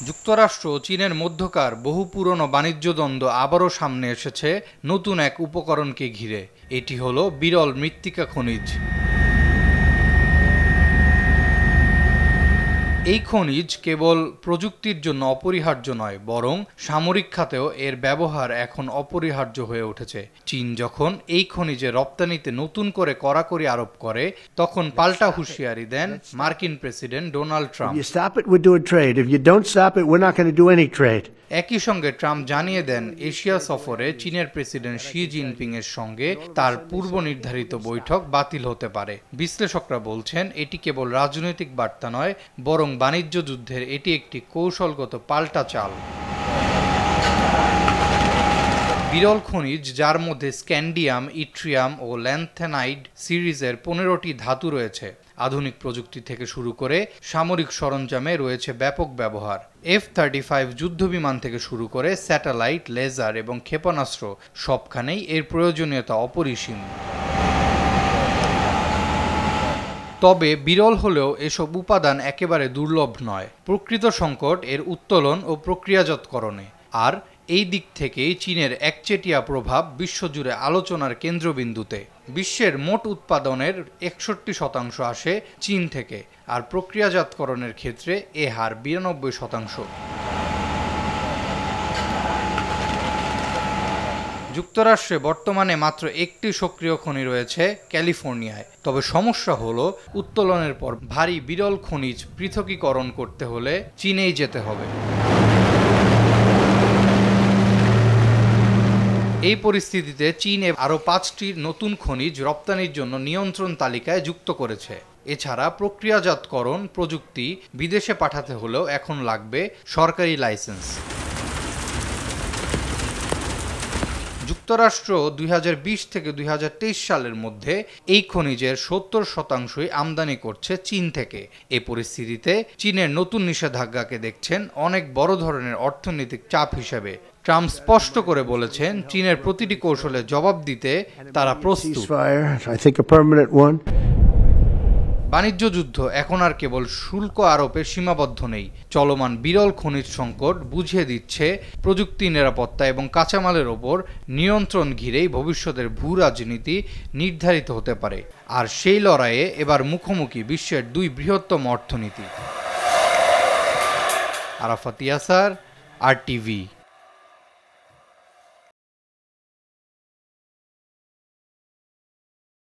যুক্তরাষ্ট্র ও চীনের মধ্যকার বহু পুরনো বাণিজ্য দ্বন্দ্ব আবারও সামনে এসেছে নতুন এক উপকরণকে ঘিরে। এটি হলো বিরল মৃত্তিকা খনিজ। এই খনিজ কেবল প্রযুক্তির জন্য অপরিহার্য নয়, বরং সামরিক খাতেও এর ব্যবহার এখন অপরিহার্য হয়ে উঠেছে। চীন যখন এই খনিজের রপ্তানিতে নতুন করে কড়াকড়ি আরোপ করে, তখন পাল্টা হুঁশিয়ারি দেন মার্কিন প্রেসিডেন্ট ডোনাল্ড ট্রাম্প। একই সঙ্গে ট্রাম্প জানিয়ে দেন, এশিয়া সফরে চীনের প্রেসিডেন্ট শি জিনপিং এর সঙ্গে তার পূর্ব নির্ধারিত বৈঠক বাতিল হতে পারে। বিশ্লেষকরা বলছেন, এটি কেবল রাজনৈতিক বার্তা নয়, বরং বাণিজ্য যুদ্ধের এটি একটি কৌশলগত পাল্টা চাল। বিরল খনিজ, যার মধ্যে স্ক্যান্ডিয়াম, ইট্রিয়াম ও ল্যান্থেনাইড সিরিজের 15টি ধাতু রয়েছে। আধুনিক প্রযুক্তি থেকে শুরু করে সামরিক সরঞ্জামে রয়েছে ব্যাপক ব্যবহার। F-35 যুদ্ধবিমান থেকে শুরু করে স্যাটেলাইট, লেজার এবং ক্ষেপণাস্ত্র সবখানেই এর প্রয়োজনীয়তা অপরিসীম। তবে বিরল হলেও এসব উপাদান একেবারে দুর্লভ নয়। প্রকৃত সংকট এর উত্তোলন ও প্রক্রিয়াজাতকরণে। আর এই দিক থেকেই চীনের একচেটিয়া প্রভাব বিশ্বজুড়ে আলোচনার কেন্দ্রবিন্দুতে। বিশ্বের মোট উৎপাদনের 61% আসে চীন থেকে, আর প্রক্রিয়াজাতকরণের ক্ষেত্রে এ হার 92%। যুক্তরাষ্ট্রে বর্তমানে মাত্র একটি সক্রিয় খনি রয়েছে, ক্যালিফোর্নিয়ায়। তবে সমস্যা হলো, উত্তোলনের পর ভারী বিরল খনিজ পৃথকীকরণ করতে হলে চীনেই যেতে হবে। এই পরিস্থিতিতে চীন আরও 5টি নতুন খনিজ রপ্তানির জন্য নিয়ন্ত্রণ তালিকায় যুক্ত করেছে। এছাড়া প্রক্রিয়াজাতকরণ প্রযুক্তি বিদেশে পাঠাতে হলেও এখন লাগবে সরকারি লাইসেন্স। যুক্তরাষ্ট্র 2020 থেকে 2023 সালের মধ্যে এই খনিজের 70%ই আমদানি করছে চীন থেকে। এই পরিস্থিতিতে চীনের নতুন নিষেধাজ্ঞাকে দেখছেন অনেক বড় ধরনের অর্থনৈতিক চাপ হিসেবে। ট্রাম্প স্পষ্ট করে বলেছেন, চীনের প্রতিটি কৌশলে জবাব দিতে তারা প্রস্তুত। বাণিজ্য যুদ্ধ এখন আর কেবল শুল্ক আরোপে সীমাবদ্ধ নেই। চলমান বিরল খনিজ সংকট বুঝিয়ে দিচ্ছে, প্রযুক্তি, নিরাপত্তা এবং কাঁচামালের ওপর নিয়ন্ত্রণ ঘিরেই ভবিষ্যতের ভূ রাজনীতি নির্ধারিত হতে পারে। আর সেই লড়াইয়ে এবার মুখোমুখি বিশ্বের 2 বৃহত্তম অর্থনীতি। আরাফাত ইয়াসার, RTV।